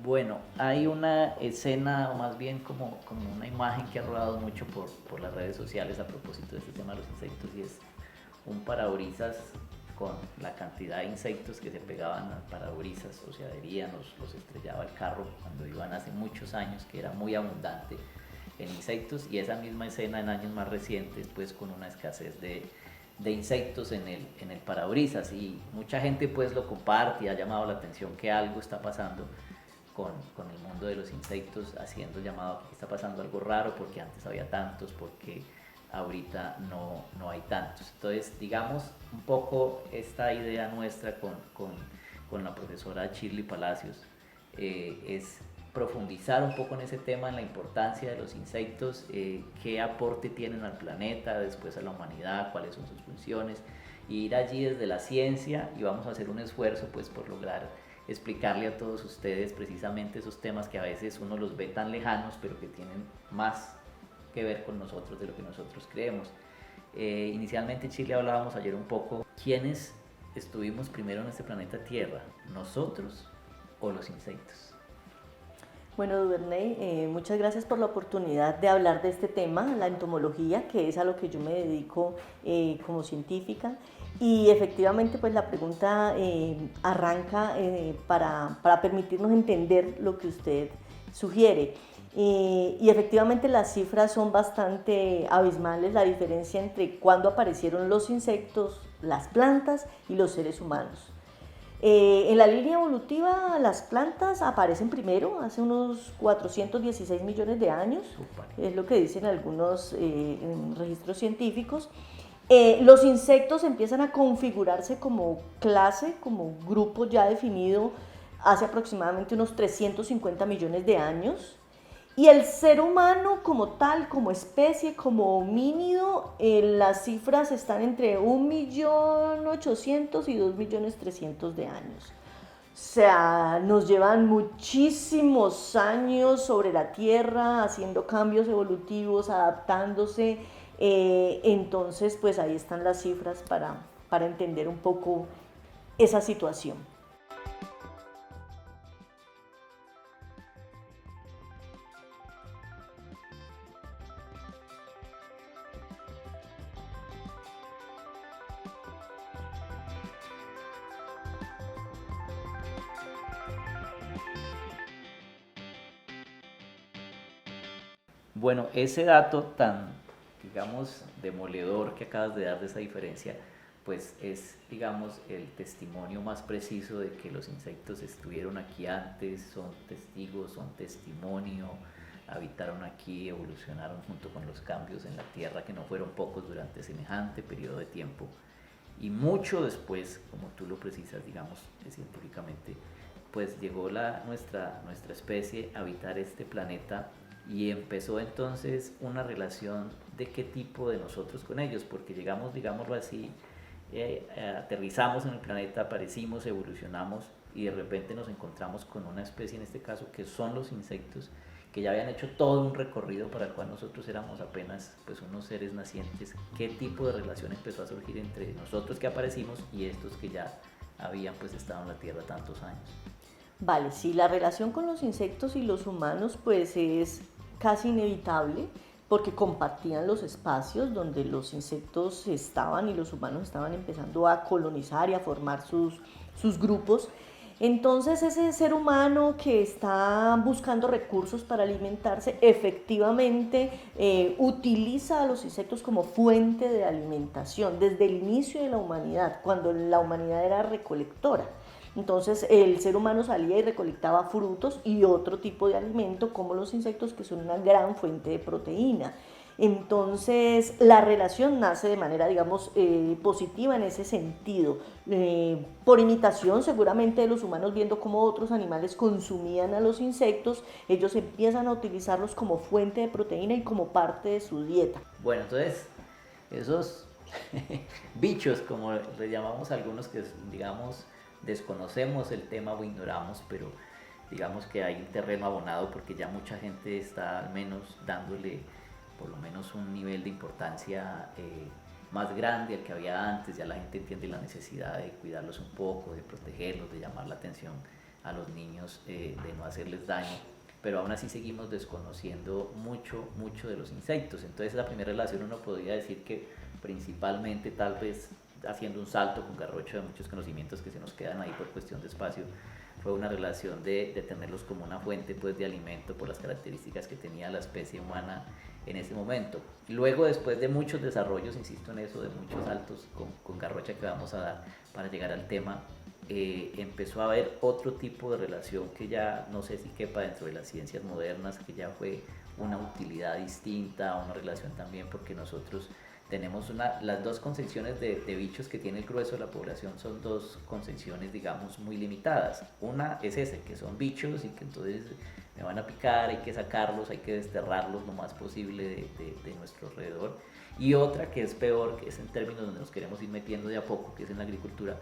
Bueno, hay una escena, o más bien como una imagen que ha rodado mucho por las redes sociales a propósito de este tema de los insectos, y es un parabrisas con la cantidad de insectos que se pegaban al parabrisas, o se adherían, los estrellaba el carro cuando iban hace muchos años, que era muy abundante en insectos, y esa misma escena en años más recientes, pues con una escasez de insectos en el parabrisas, y mucha gente pues lo comparte y ha llamado la atención que algo está pasando con el mundo de los insectos, haciendo llamado a que está pasando algo raro, porque antes había tantos, porque ahorita no hay tantos. Entonces, digamos, un poco esta idea nuestra con la profesora Shirley Palacios es profundizar un poco en ese tema, en la importancia de los insectos, qué aporte tienen al planeta, después a la humanidad, cuáles son sus funciones, y ir allí desde la ciencia, y vamos a hacer un esfuerzo pues por lograr explicarle a todos ustedes precisamente esos temas que a veces uno los ve tan lejanos, pero que tienen más que ver con nosotros de lo que nosotros creemos. Inicialmente en Chile hablábamos ayer un poco quiénes estuvimos primero en este planeta Tierra, nosotros o los insectos. Bueno, Duvernay, muchas gracias por la oportunidad de hablar de este tema, la entomología, que es a lo que yo me dedico como científica. Y efectivamente, pues la pregunta arranca para permitirnos entender lo que usted sugiere. Y efectivamente las cifras son bastante abismales, la diferencia entre cuándo aparecieron los insectos, las plantas y los seres humanos. En la línea evolutiva, las plantas aparecen primero, hace unos 416 millones de años, es lo que dicen algunos registros científicos. Los insectos empiezan a configurarse como clase, como grupo ya definido hace aproximadamente unos 350 millones de años. Y el ser humano como tal, como especie, como homínido, las cifras están entre 1.800.000 y 2.300.000 de años. O sea, nos llevan muchísimos años sobre la Tierra haciendo cambios evolutivos, adaptándose. Entonces, pues ahí están las cifras para entender un poco esa situación. Bueno, ese dato tan, digamos, demoledor que acabas de dar de esa diferencia, pues es, digamos, el testimonio más preciso de que los insectos estuvieron aquí antes, son testigos, son testimonio, habitaron aquí, evolucionaron junto con los cambios en la Tierra, que no fueron pocos durante semejante periodo de tiempo. Y mucho después, como tú lo precisas, digamos, científicamente, pues llegó nuestra especie a habitar este planeta, y empezó entonces una relación de qué tipo de nosotros con ellos, porque llegamos, digámoslo así, aterrizamos en el planeta, aparecimos, evolucionamos, y de repente nos encontramos con una especie, en este caso, que son los insectos, que ya habían hecho todo un recorrido para el cual nosotros éramos apenas pues unos seres nacientes. ¿Qué tipo de relación empezó a surgir entre nosotros que aparecimos y estos que ya habían pues estado en la Tierra tantos años? Vale, sí, la relación con los insectos y los humanos pues es casi inevitable porque compartían los espacios donde los insectos estaban y los humanos estaban empezando a colonizar y a formar sus grupos. Entonces ese ser humano que está buscando recursos para alimentarse efectivamente utiliza a los insectos como fuente de alimentación desde el inicio de la humanidad, cuando la humanidad era recolectora. Entonces el ser humano salía y recolectaba frutos y otro tipo de alimento como los insectos, que son una gran fuente de proteína. Entonces la relación nace de manera, digamos, positiva en ese sentido, por imitación seguramente de los humanos, viendo cómo otros animales consumían a los insectos, ellos empiezan a utilizarlos como fuente de proteína y como parte de su dieta. Bueno, entonces esos bichos, como le llamamos a algunos que, digamos, desconocemos el tema o ignoramos, pero digamos que hay un terreno abonado porque ya mucha gente está al menos dándole por lo menos un nivel de importancia más grande al que había antes. Ya la gente entiende la necesidad de cuidarlos un poco, de protegerlos, de llamar la atención a los niños, de no hacerles daño, pero aún así seguimos desconociendo mucho de los insectos. Entonces la primera relación uno podría decir que principalmente, tal vez haciendo un salto con garrocho de muchos conocimientos que se nos quedan ahí por cuestión de espacio, fue una relación de tenerlos como una fuente pues, de alimento por las características que tenía la especie humana en ese momento. Luego, después de muchos desarrollos, insisto en eso, de muchos saltos con garrocha que vamos a dar para llegar al tema, empezó a haber otro tipo de relación que ya no sé si quepa dentro de las ciencias modernas, que ya fue una utilidad distinta, una relación también porque nosotros tenemos las dos concepciones de bichos que tiene el grueso de la población, son dos concepciones, digamos, muy limitadas. Una es ese, que son bichos y que entonces me van a picar, hay que sacarlos, hay que desterrarlos lo más posible de nuestro alrededor. Y otra que es peor, que es en términos donde nos queremos ir metiendo de a poco, que es en la agricultura,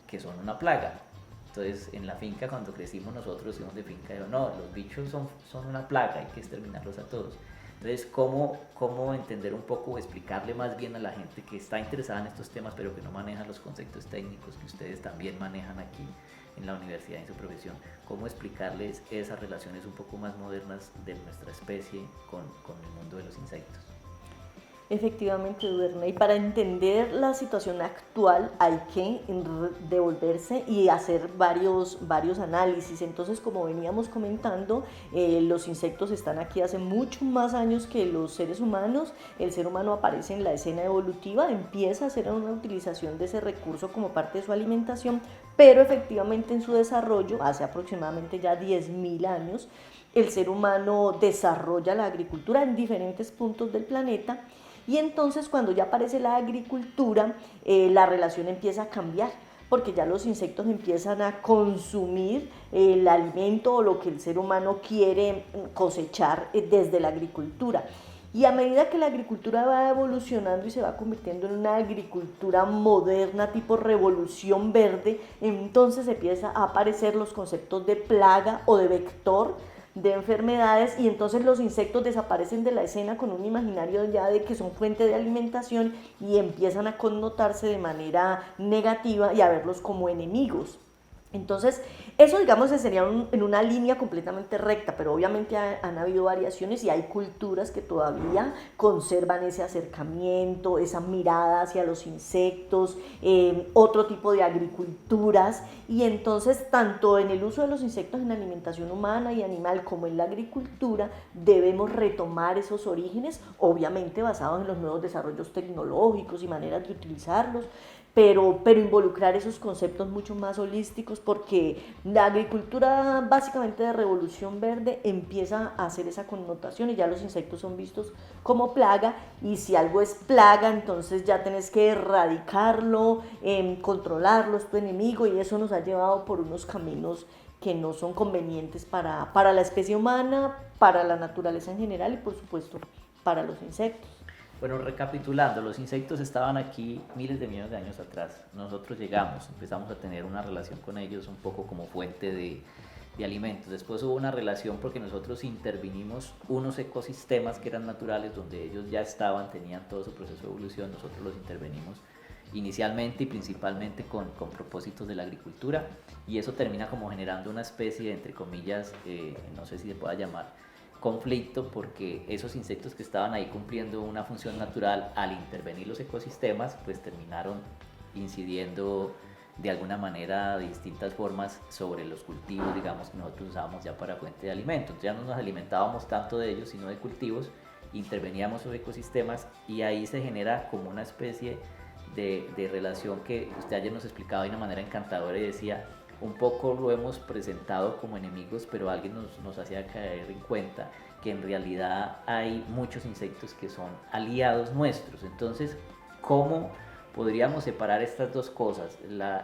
que son una plaga. Entonces, en la finca, cuando crecimos nosotros, íbamos de finca, digo, no, los bichos son una plaga, hay que exterminarlos a todos. Entonces, ¿cómo entender un poco o explicarle más bien a la gente que está interesada en estos temas, pero que no maneja los conceptos técnicos que ustedes también manejan aquí en la universidad en su profesión? ¿Cómo explicarles esas relaciones un poco más modernas de nuestra especie con el mundo de los insectos? Efectivamente, Duvernay, para entender la situación actual hay que devolverse y hacer varios análisis. Entonces, como veníamos comentando, los insectos están aquí hace mucho más años que los seres humanos. El ser humano aparece en la escena evolutiva, empieza a hacer una utilización de ese recurso como parte de su alimentación, pero efectivamente en su desarrollo, hace aproximadamente ya 10.000 años, el ser humano desarrolla la agricultura en diferentes puntos del planeta. Y entonces cuando ya aparece la agricultura, la relación empieza a cambiar, porque ya los insectos empiezan a consumir el alimento o lo que el ser humano quiere cosechar desde la agricultura. Y a medida que la agricultura va evolucionando y se va convirtiendo en una agricultura moderna tipo revolución verde, entonces empieza a aparecer los conceptos de plaga o de vector, de enfermedades, y entonces los insectos desaparecen de la escena con un imaginario ya de que son fuente de alimentación y empiezan a connotarse de manera negativa y a verlos como enemigos. Entonces, eso digamos sería en una línea completamente recta, pero obviamente han habido variaciones y hay culturas que todavía conservan ese acercamiento, esa mirada hacia los insectos, otro tipo de agriculturas, y entonces tanto en el uso de los insectos en la alimentación humana y animal como en la agricultura debemos retomar esos orígenes, obviamente basados en los nuevos desarrollos tecnológicos y maneras de utilizarlos, pero involucrar esos conceptos mucho más holísticos, porque la agricultura básicamente de revolución verde empieza a hacer esa connotación y ya los insectos son vistos como plaga, y si algo es plaga entonces ya tenés que erradicarlo, controlarlo, es tu enemigo, y eso nos ha llevado por unos caminos que no son convenientes para la especie humana, para la naturaleza en general y por supuesto para los insectos. Bueno, recapitulando, los insectos estaban aquí miles de millones de años atrás. Nosotros llegamos, empezamos a tener una relación con ellos un poco como fuente de alimentos. Después hubo una relación porque nosotros intervinimos unos ecosistemas que eran naturales, donde ellos ya estaban, tenían todo su proceso de evolución, nosotros los intervenimos inicialmente y principalmente con propósitos de la agricultura, y eso termina como generando una especie de, entre comillas, no sé si se pueda llamar conflicto, porque esos insectos que estaban ahí cumpliendo una función natural, al intervenir los ecosistemas, pues terminaron incidiendo de alguna manera de distintas formas sobre los cultivos, digamos, que nosotros usábamos ya para fuente de alimento. Entonces ya no nos alimentábamos tanto de ellos, sino de cultivos, interveníamos esos ecosistemas y ahí se genera como una especie de relación que usted ayer nos explicaba de una manera encantadora y decía, un poco lo hemos presentado como enemigos, pero alguien nos hacía caer en cuenta que en realidad hay muchos insectos que son aliados nuestros. Entonces, ¿cómo podríamos separar estas dos cosas?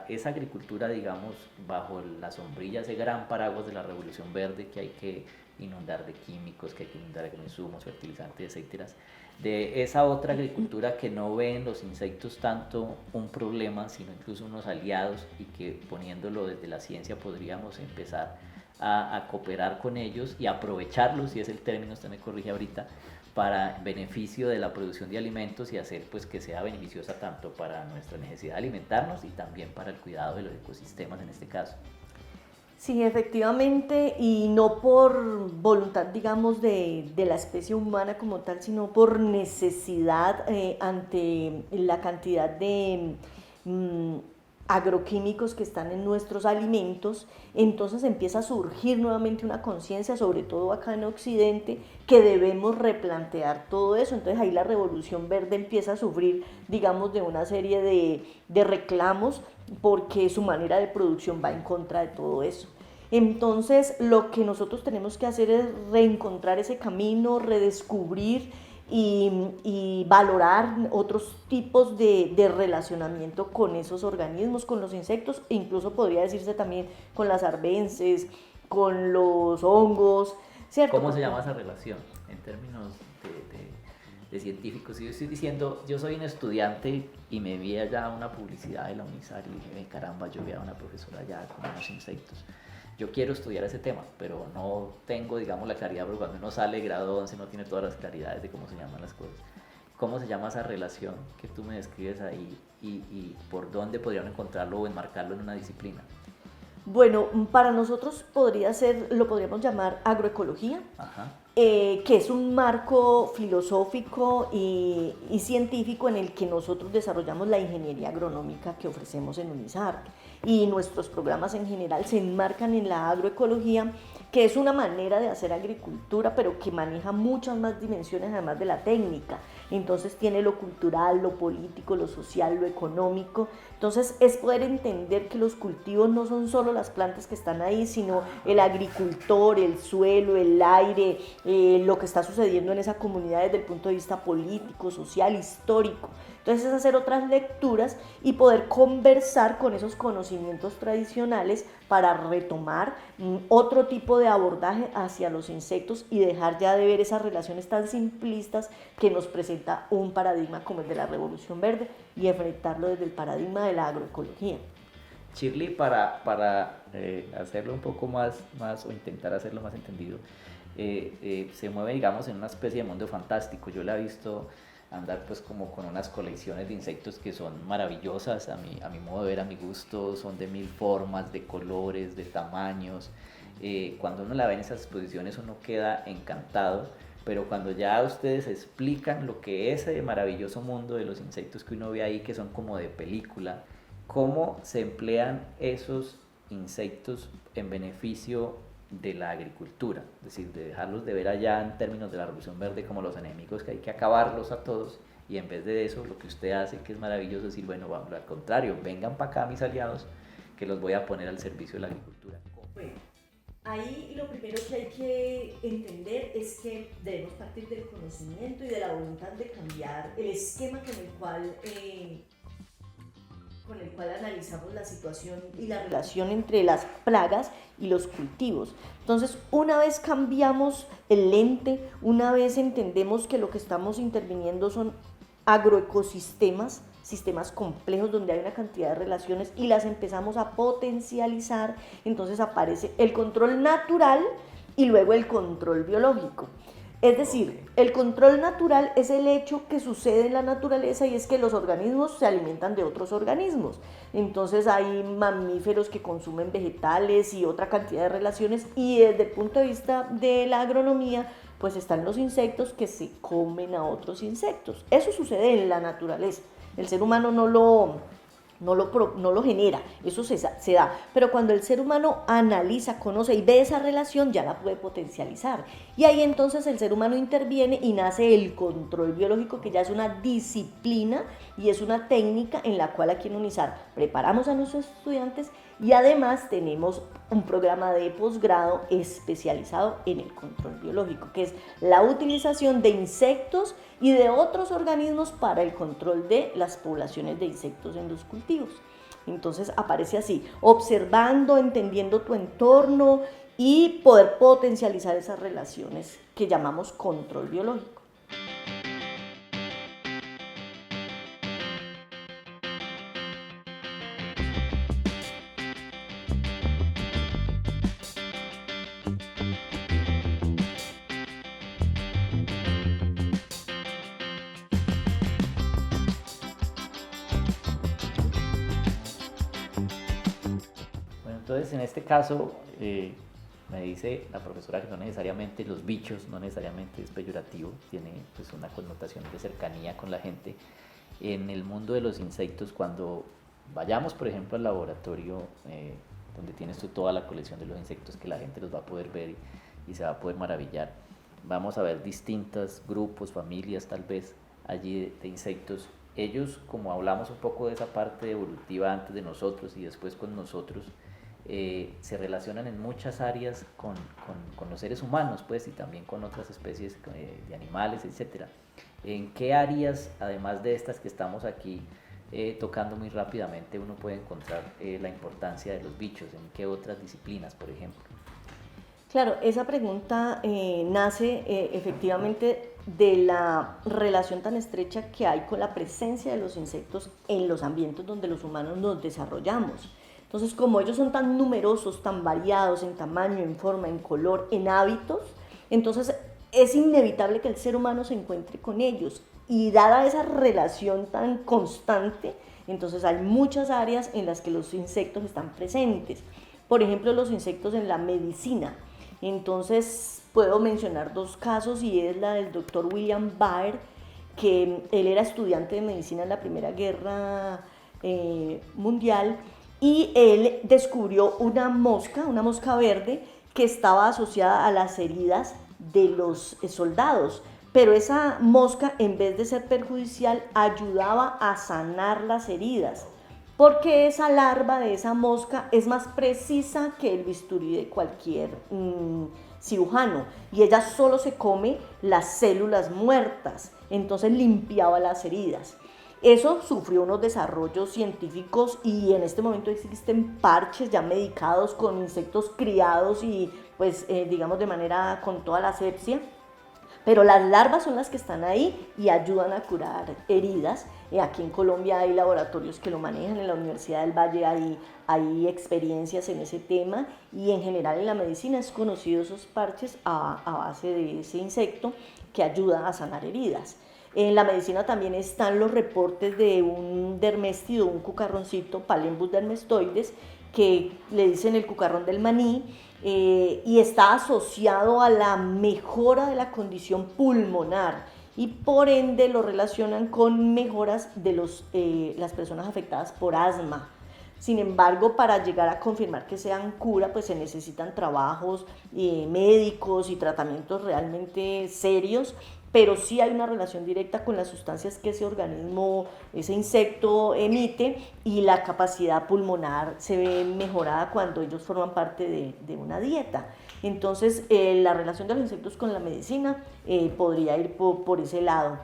Esa agricultura, digamos, bajo la sombrilla, ese gran paraguas de la revolución verde que hay que inundar de químicos, que hay que inundar de insumos, fertilizantes, etcétera, de esa otra agricultura que no ve en los insectos tanto un problema, sino incluso unos aliados, y que poniéndolo desde la ciencia podríamos empezar a cooperar con ellos y aprovecharlos, si es el término, usted me corrige ahorita, para beneficio de la producción de alimentos y hacer pues que sea beneficiosa tanto para nuestra necesidad de alimentarnos y también para el cuidado de los ecosistemas en este caso. Sí, efectivamente, y no por voluntad, digamos, de la especie humana como tal, sino por necesidad ante la cantidad de agroquímicos que están en nuestros alimentos. Entonces empieza a surgir nuevamente una conciencia, sobre todo acá en Occidente, que debemos replantear todo eso. Entonces ahí la Revolución Verde empieza a sufrir, digamos, de una serie de reclamos, porque su manera de producción va en contra de todo eso. Entonces lo que nosotros tenemos que hacer es reencontrar ese camino, redescubrir y valorar otros tipos de relacionamiento con esos organismos, con los insectos, e incluso podría decirse también con las arbences, con los hongos, ¿cierto? ¿Cómo se llama esa relación en términos de científicos? Si yo estoy diciendo, yo soy un estudiante y me vi allá una publicidad de la UNISAR y dije, caramba, yo vi a una profesora allá con unos insectos. Yo quiero estudiar ese tema, pero no tengo, digamos, la claridad, porque cuando uno sale de grado 11 no tiene todas las claridades de cómo se llaman las cosas. ¿Cómo se llama esa relación que tú me describes ahí y por dónde podrían encontrarlo o enmarcarlo en una disciplina? Bueno, para nosotros lo podríamos llamar agroecología. Ajá. Que es un marco filosófico y científico en el que nosotros desarrollamos la ingeniería agronómica que ofrecemos en UNISAR, y nuestros programas en general se enmarcan en la agroecología, que es una manera de hacer agricultura, pero que maneja muchas más dimensiones además de la técnica. Entonces tiene lo cultural, lo político, lo social, lo económico. Entonces es poder entender que los cultivos no son solo las plantas que están ahí, sino el agricultor, el suelo, el aire, lo que está sucediendo en esa comunidad desde el punto de vista político, social, histórico. Entonces es hacer otras lecturas y poder conversar con esos conocimientos tradicionales para retomar otro tipo de abordaje hacia los insectos y dejar ya de ver esas relaciones tan simplistas que nos presenta un paradigma como el de la Revolución Verde y enfrentarlo desde el paradigma de la agroecología. Shirley, para hacerlo un poco más o intentar hacerlo más entendido, se mueve, digamos, en una especie de mundo fantástico. Yo la he visto andar pues como con unas colecciones de insectos que son maravillosas a mi modo de ver, a mi gusto, son de 1000 formas, de colores, de tamaños. Cuando uno la ve en esas exposiciones uno queda encantado, pero cuando ya ustedes explican lo que es ese maravilloso mundo de los insectos que uno ve ahí, que son como de película, cómo se emplean esos insectos en beneficio de la agricultura, es decir, de dejarlos de ver allá en términos de la Revolución Verde como los enemigos que hay que acabarlos a todos, y en vez de eso lo que usted hace, que es maravilloso, es decir, bueno, vamos, al contrario, vengan para acá mis aliados, que los voy a poner al servicio de la agricultura. Bueno, ahí lo primero que hay que entender es que debemos partir del conocimiento y de la voluntad de cambiar el esquema con el cual analizamos la situación y la relación entre las plagas y los cultivos. Entonces, una vez cambiamos el lente, una vez entendemos que lo que estamos interviniendo son agroecosistemas, sistemas complejos donde hay una cantidad de relaciones y las empezamos a potencializar, entonces aparece el control natural y luego el control biológico. Es decir, el control natural es el hecho que sucede en la naturaleza, y es que los organismos se alimentan de otros organismos. Entonces hay mamíferos que consumen vegetales y otra cantidad de relaciones, y desde el punto de vista de la agronomía, pues están los insectos que se comen a otros insectos. Eso sucede en la naturaleza. El ser humano no lo genera, eso se da, pero cuando el ser humano analiza, conoce y ve esa relación, ya la puede potencializar, y ahí entonces el ser humano interviene y nace el control biológico, que ya es una disciplina y es una técnica en la cual aquí en UNISAR preparamos a nuestros estudiantes, y además tenemos un programa de posgrado especializado en el control biológico, que es la utilización de insectos y de otros organismos para el control de las poblaciones de insectos en los cultivos. Entonces aparece así, observando, entendiendo tu entorno y poder potencializar esas relaciones que llamamos control biológico. Bueno, entonces en este caso me dice la profesora que no necesariamente los bichos, no necesariamente es peyorativo, tiene pues una connotación de cercanía con la gente. En el mundo de los insectos, cuando vayamos por ejemplo al laboratorio donde tienes tú toda la colección de los insectos que la gente los va a poder ver y se va a poder maravillar, vamos a ver distintos grupos, familias tal vez allí de insectos. Ellos, como hablamos un poco de esa parte evolutiva antes de nosotros y después con nosotros, se relacionan en muchas áreas con los seres humanos, pues, y también con otras especies de animales, etcétera. ¿En qué áreas, además de estas que estamos aquí tocando muy rápidamente, uno puede encontrar la importancia de los bichos? ¿En qué otras disciplinas, por ejemplo? Claro, esa pregunta nace efectivamente de la relación tan estrecha que hay con la presencia de los insectos en los ambientes donde los humanos nos desarrollamos. Entonces, como ellos son tan numerosos, tan variados en tamaño, en forma, en color, en hábitos, entonces es inevitable que el ser humano se encuentre con ellos. Y dada esa relación tan constante, entonces hay muchas áreas en las que los insectos están presentes. Por ejemplo, los insectos en la medicina. Entonces puedo mencionar dos casos y es la del doctor William Baer, que él era estudiante de medicina en la Primera Guerra Mundial, y él descubrió una mosca verde que estaba asociada a las heridas de los soldados, pero esa mosca, en vez de ser perjudicial, ayudaba a sanar las heridas, porque esa larva de esa mosca es más precisa que el bisturí de cualquier cirujano, y ella solo se come las células muertas, entonces limpiaba las heridas. Eso sufrió unos desarrollos científicos y en este momento existen parches ya medicados con insectos criados y pues digamos de manera con toda la asepsia. Pero las larvas son las que están ahí y ayudan a curar heridas. Aquí en Colombia hay laboratorios que lo manejan, en la Universidad del Valle hay experiencias en ese tema y en general en la medicina es conocido esos parches a base de ese insecto que ayuda a sanar heridas. En la medicina también están los reportes de un derméstido, un cucarroncito, Palembus dermestoides, que le dicen el cucarrón del maní, y está asociado a la mejora de la condición pulmonar y por ende lo relacionan con mejoras de las personas afectadas por asma. Sin embargo, para llegar a confirmar que sean cura, pues se necesitan trabajos médicos y tratamientos realmente serios, pero sí hay una relación directa con las sustancias que ese organismo, ese insecto emite, y la capacidad pulmonar se ve mejorada cuando ellos forman parte de una dieta. Entonces, la relación de los insectos con la medicina podría ir por ese lado.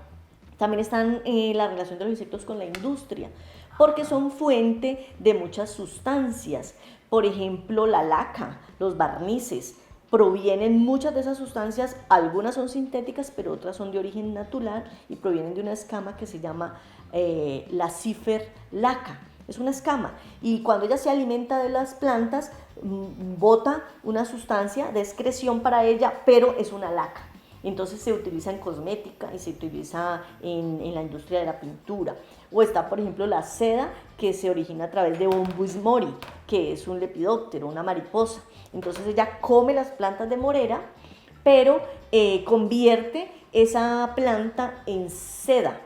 También están la relación de los insectos con la industria, porque son fuente de muchas sustancias. Por ejemplo, la laca, los barnices, provienen muchas de esas sustancias, algunas son sintéticas, pero otras son de origen natural y provienen de una escama que se llama la Cifer laca. Es una escama y cuando ella se alimenta de las plantas, bota una sustancia de excreción para ella, pero es una laca. Entonces se utiliza en cosmética y se utiliza en la industria de la pintura. O está, por ejemplo, la seda, que se origina a través de Bombus mori, que es un lepidóptero, una mariposa. Entonces ella come las plantas de morera, pero convierte esa planta en seda.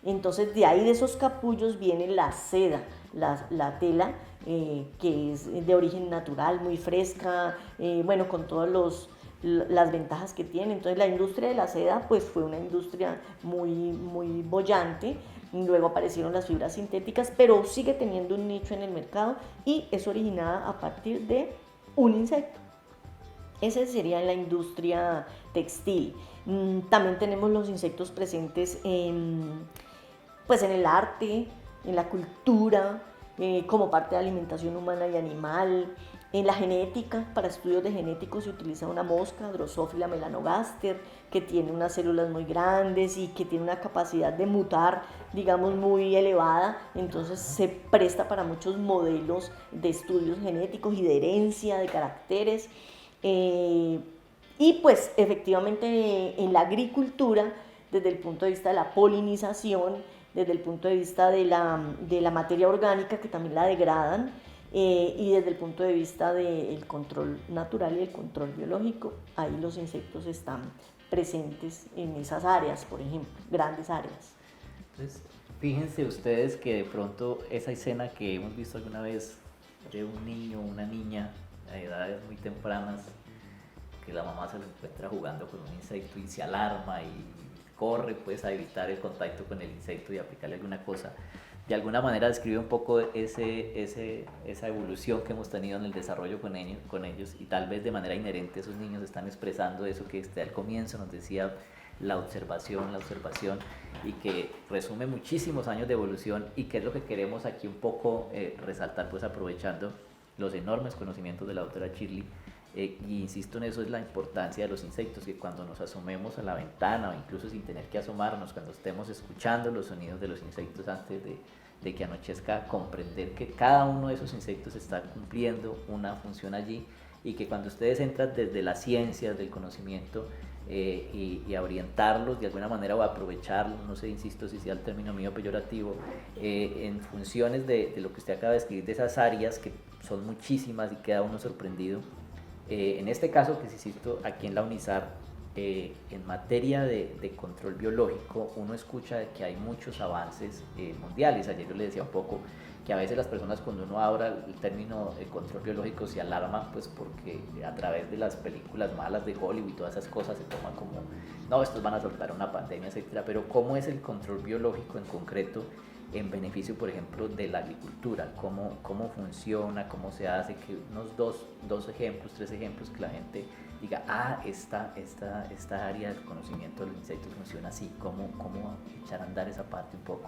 Entonces de ahí, de esos capullos, viene la seda, la tela, que es de origen natural, muy fresca, bueno, con todas las ventajas que tiene. Entonces la industria de la seda pues fue una industria muy boyante. Luego aparecieron las fibras sintéticas, pero sigue teniendo un nicho en el mercado y es originada a partir de un insecto. Esa sería la industria textil. También tenemos los insectos presentes pues en el arte, en la cultura, como parte de alimentación humana y animal. En la genética, para estudios de genéticos se utiliza una mosca, Drosophila melanogaster, que tiene unas células muy grandes y que tiene una capacidad de mutar, digamos, muy elevada. Entonces se presta para muchos modelos de estudios genéticos y de herencia de caracteres. Y pues efectivamente en la agricultura, desde el punto de vista de la polinización, desde el punto de vista de la materia orgánica, que también la degradan, y desde el punto de vista del control natural y el control biológico, ahí los insectos están presentes en esas áreas, por ejemplo, grandes áreas. Entonces, fíjense ustedes que de pronto esa escena que hemos visto alguna vez de un niño o una niña a edades muy tempranas, que la mamá se lo encuentra jugando con un insecto y se alarma y corre pues a evitar el contacto con el insecto y aplicarle alguna cosa, de alguna manera describe un poco esa evolución que hemos tenido en el desarrollo con ellos, y tal vez de manera inherente esos niños están expresando eso que desde al comienzo nos decía, la observación, y que resume muchísimos años de evolución, y que es lo que queremos aquí un poco resaltar, pues aprovechando los enormes conocimientos de la doctora Shirley. Y insisto en eso, es la importancia de los insectos, que cuando nos asomemos a la ventana o incluso sin tener que asomarnos, cuando estemos escuchando los sonidos de los insectos antes de que anochezca, comprender que cada uno de esos insectos está cumpliendo una función allí, y que cuando ustedes entran desde la ciencia, del conocimiento, y a orientarlos de alguna manera o a aprovecharlos, no sé, insisto si sea el término mío peyorativo, en funciones de lo que usted acaba de escribir, de esas áreas que son muchísimas y queda uno sorprendido. En este caso, que insisto, aquí en la UNISAR, en materia de control biológico, uno escucha que hay muchos avances mundiales. Ayer yo le decía un poco que a veces las personas, cuando uno habla el término control biológico, se alarman, pues porque a través de las películas malas de Hollywood y todas esas cosas se toman como, no, estos van a soltar una pandemia, etcétera. Pero ¿cómo es el control biológico en concreto en beneficio, por ejemplo, de la agricultura? ¿Cómo funciona? ¿Cómo se hace? Que unos dos ejemplos, 3 ejemplos, que la gente diga, esta área del conocimiento de los insectos funciona así. ¿Cómo echar a andar esa parte un poco?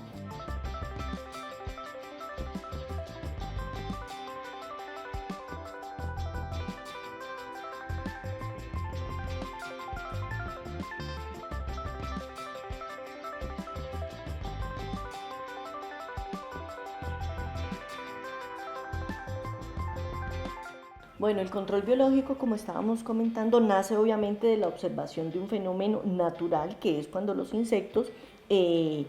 Bueno, el control biológico, como estábamos comentando, nace obviamente de la observación de un fenómeno natural, que es cuando los insectos se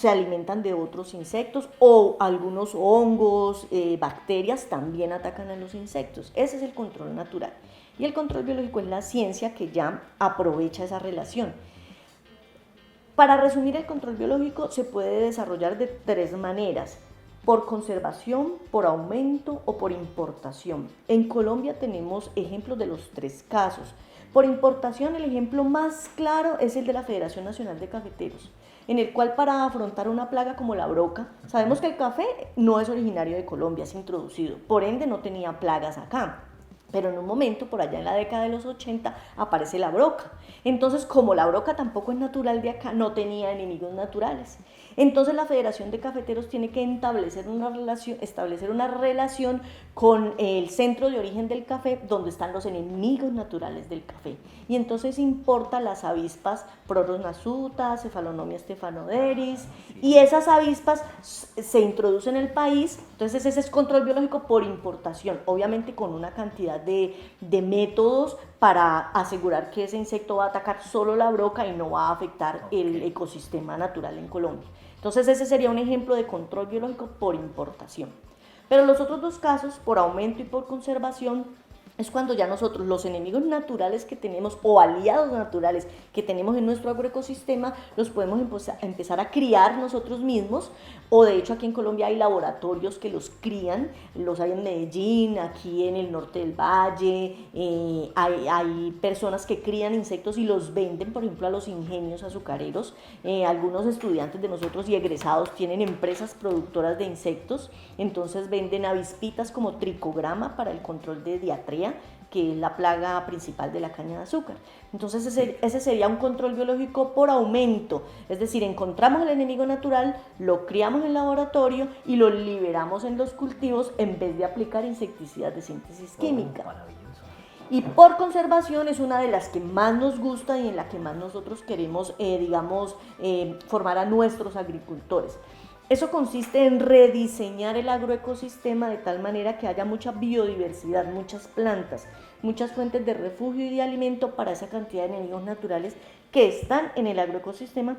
alimentan de otros insectos, o algunos hongos, bacterias también atacan a los insectos. Ese es el control natural. Y el control biológico es la ciencia que ya aprovecha esa relación. Para resumir, el control biológico se puede desarrollar de 3 maneras: por conservación, por aumento o por importación. En Colombia tenemos ejemplos de los 3 casos. Por importación, el ejemplo más claro es el de la Federación Nacional de Cafeteros, en el cual, para afrontar una plaga como la broca, sabemos que el café no es originario de Colombia, es introducido, por ende no tenía plagas acá. Pero en un momento, por allá en la década de los 80, aparece la broca. Entonces, como la broca tampoco es natural de acá, no tenía enemigos naturales. Entonces la Federación de Cafeteros tiene que establecer una relación con el centro de origen del café, donde están los enemigos naturales del café. Y entonces importa las avispas Proros nasuta, Cephalonomia stephanoderis, y esas avispas se introducen en el país. Entonces ese es control biológico por importación, obviamente con una cantidad de métodos para asegurar que ese insecto va a atacar solo la broca y no va a afectar el ecosistema natural en Colombia. Entonces ese sería un ejemplo de control biológico por importación. Pero los otros 2 casos, por aumento y por conservación, es cuando ya nosotros los enemigos naturales que tenemos o aliados naturales que tenemos en nuestro agroecosistema los podemos empezar a criar nosotros mismos, o de hecho aquí en Colombia hay laboratorios que los crían, los hay en Medellín, aquí en el norte del Valle, hay personas que crían insectos y los venden, por ejemplo, a los ingenios azucareros. Algunos estudiantes de nosotros y egresados tienen empresas productoras de insectos, entonces venden avispitas como tricograma para el control de diarrea, que es la plaga principal de la caña de azúcar. Entonces ese sería un control biológico por aumento, es decir, encontramos el enemigo natural, lo criamos en laboratorio y lo liberamos en los cultivos en vez de aplicar insecticidas de síntesis química. Maravilloso. Y por conservación es una de las que más nos gusta y en la que más nosotros queremos, formar a nuestros agricultores. Eso consiste en rediseñar el agroecosistema de tal manera que haya mucha biodiversidad, muchas plantas, muchas fuentes de refugio y de alimento para esa cantidad de enemigos naturales que están en el agroecosistema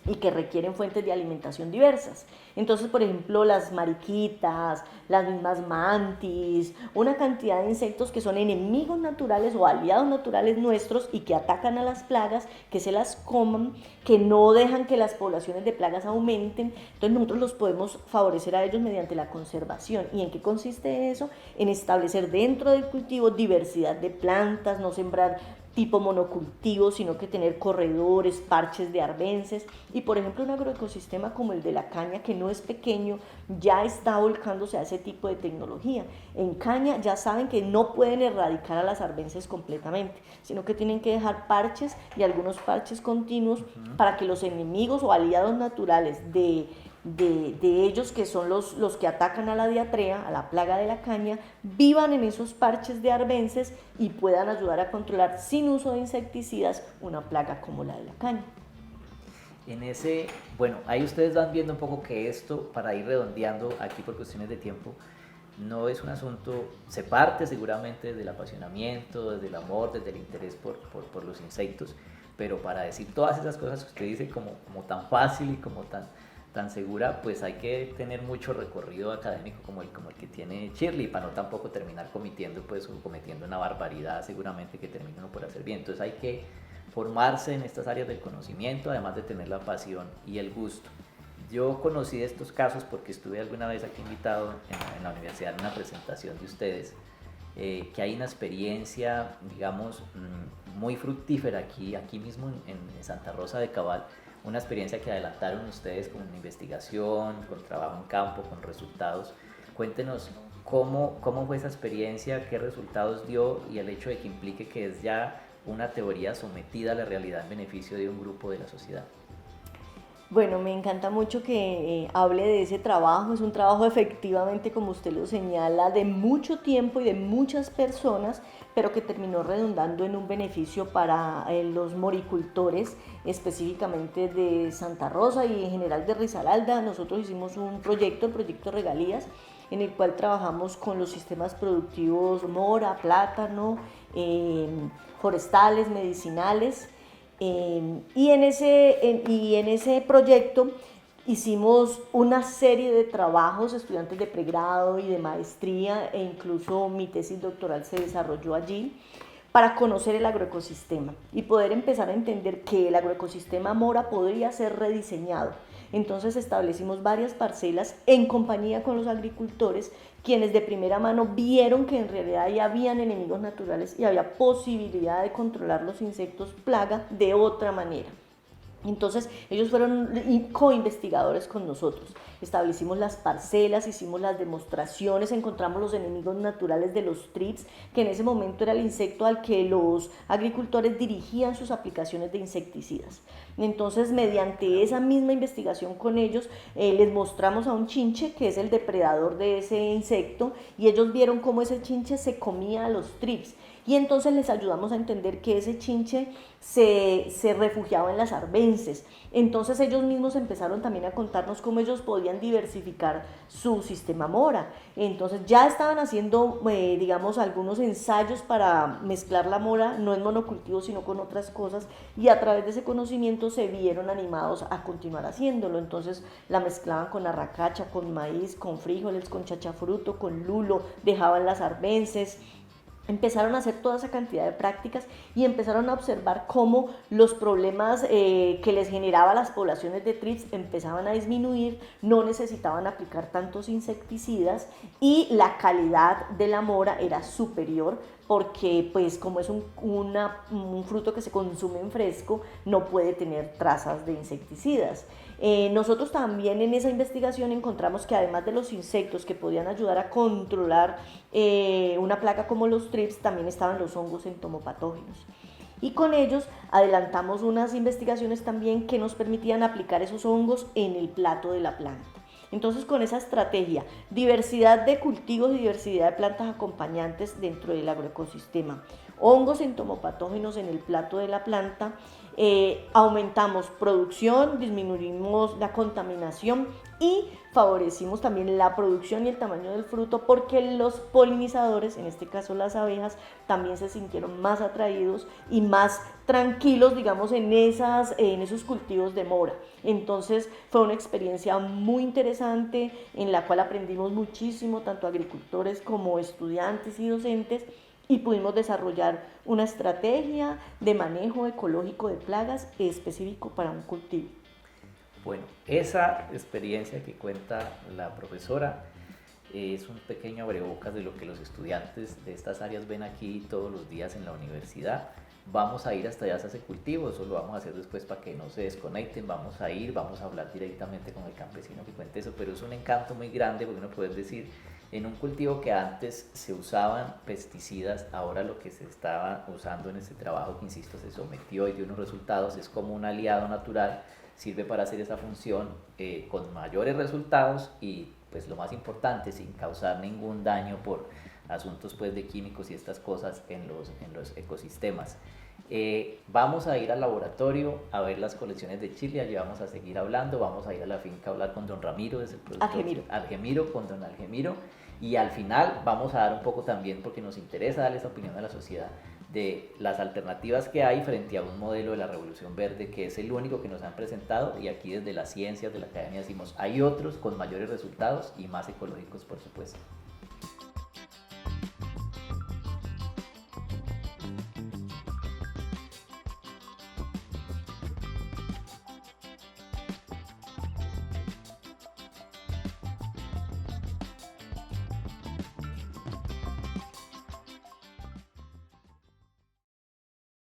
y que requieren fuentes de alimentación diversas. Entonces, por ejemplo, las mariquitas, las mismas mantis, una cantidad de insectos que son enemigos naturales o aliados naturales nuestros y que atacan a las plagas, que se las coman, que no dejan que las poblaciones de plagas aumenten. Entonces nosotros los podemos favorecer a ellos mediante la conservación. ¿Y en qué consiste eso? En establecer dentro del cultivo diversidad de plantas, no sembrar tipo monocultivo, sino que tener corredores, parches de arbences. Y por ejemplo un agroecosistema como el de la caña, que no es pequeño, ya está volcándose a ese tipo de tecnología. En caña ya saben que no pueden erradicar a las arbences completamente, sino que tienen que dejar parches y algunos parches continuos para que los enemigos o aliados naturales de ellos, que son los que atacan a la diatrea, a la plaga de la caña, vivan en esos parches de arbences y puedan ayudar a controlar sin uso de insecticidas una plaga como la de la caña. Bueno, ahí ustedes van viendo un poco que esto, para ir redondeando aquí por cuestiones de tiempo, no es un asunto, se parte seguramente desde el apasionamiento, desde el amor, desde el interés por los insectos, pero para decir todas esas cosas que usted dice como tan fácil y como tan segura, pues hay que tener mucho recorrido académico como el que tiene Shirley, para no tampoco terminar cometiendo una barbaridad seguramente que termine uno por hacer bien. Entonces hay que formarse en estas áreas del conocimiento, además de tener la pasión y el gusto. Yo conocí de estos casos porque estuve alguna vez aquí invitado en la universidad en una presentación de ustedes, que hay una experiencia, digamos, muy fructífera aquí mismo en Santa Rosa de Cabal, una experiencia que adelantaron ustedes con investigación, con trabajo en campo, con resultados. Cuéntenos cómo fue esa experiencia, qué resultados dio y el hecho de que implique que es ya una teoría sometida a la realidad en beneficio de un grupo de la sociedad. Bueno, me encanta mucho que hable de ese trabajo. Es un trabajo efectivamente, como usted lo señala, de mucho tiempo y de muchas personas, pero que terminó redundando en un beneficio para los moricultores, específicamente de Santa Rosa y en general de Risaralda. Nosotros hicimos un proyecto, el proyecto Regalías, en el cual trabajamos con los sistemas productivos mora, plátano, forestales, medicinales. Y en ese proyecto hicimos una serie de trabajos, estudiantes de pregrado y de maestría, e incluso mi tesis doctoral se desarrolló allí, para conocer el agroecosistema y poder empezar a entender que el agroecosistema mora podría ser rediseñado. Entonces establecimos varias parcelas en compañía con los agricultores, quienes de primera mano vieron que en realidad ya habían enemigos naturales y había posibilidad de controlar los insectos plaga de otra manera. Entonces ellos fueron co-investigadores con nosotros. Establecimos las parcelas, hicimos las demostraciones, encontramos los enemigos naturales de los trips, que en ese momento era el insecto al que los agricultores dirigían sus aplicaciones de insecticidas. Entonces, mediante esa misma investigación con ellos, les mostramos a un chinche, que es el depredador de ese insecto, y ellos vieron cómo ese chinche se comía a los trips. Y entonces les ayudamos a entender que ese chinche se refugiaba en las arbences. Entonces ellos mismos empezaron también a contarnos cómo ellos podían diversificar su sistema mora. Entonces ya estaban haciendo, digamos, algunos ensayos para mezclar la mora, no en monocultivo, sino con otras cosas, y a través de ese conocimiento se vieron animados a continuar haciéndolo. Entonces la mezclaban con arracacha, con maíz, con frijoles, con chachafruto, con lulo, dejaban las arbences. Empezaron a hacer toda esa cantidad de prácticas y empezaron a observar cómo los problemas que les generaba a las poblaciones de trips empezaban a disminuir, no necesitaban aplicar tantos insecticidas y la calidad de la mora era superior, porque pues como es un fruto que se consume en fresco, no puede tener trazas de insecticidas. Nosotros también en esa investigación encontramos que además de los insectos que podían ayudar a controlar una plaga como los trips, también estaban los hongos entomopatógenos. Y con ellos adelantamos unas investigaciones también que nos permitían aplicar esos hongos en el plato de la planta. Entonces, con esa estrategia, diversidad de cultivos y diversidad de plantas acompañantes dentro del agroecosistema, hongos entomopatógenos en el plato de la planta, aumentamos producción, disminuimos la contaminación y favorecimos también la producción y el tamaño del fruto porque los polinizadores, en este caso las abejas, también se sintieron más atraídos y más tranquilos, digamos, en esos cultivos de mora. Entonces fue una experiencia muy interesante en la cual aprendimos muchísimo, tanto agricultores como estudiantes y docentes, y pudimos desarrollar una estrategia de manejo ecológico de plagas específico para un cultivo. Bueno, esa experiencia que cuenta la profesora es un pequeño abrebocas de lo que los estudiantes de estas áreas ven aquí todos los días en la universidad. Vamos a ir hasta allá a ese cultivo, eso lo vamos a hacer después para que no se desconecten, vamos a ir, vamos a hablar directamente con el campesino que cuente eso, pero es un encanto muy grande porque uno puede decir, en un cultivo que antes se usaban pesticidas, ahora lo que se estaba usando en este trabajo, que insisto, se sometió y dio unos resultados, es como un aliado natural, sirve para hacer esa función con mayores resultados y pues lo más importante, sin causar ningún daño por asuntos pues de químicos y estas cosas en los ecosistemas. Vamos a ir al laboratorio a ver las colecciones de Chile, allí vamos a seguir hablando, vamos a ir a la finca a hablar con don Ramiro, es el productor. Algemiro, con don Algemiro, y al final vamos a dar un poco también, porque nos interesa darle esa opinión a la sociedad, de las alternativas que hay frente a un modelo de la Revolución Verde que es el único que nos han presentado, y aquí desde las ciencias de la academia decimos hay otros con mayores resultados y más ecológicos, por supuesto.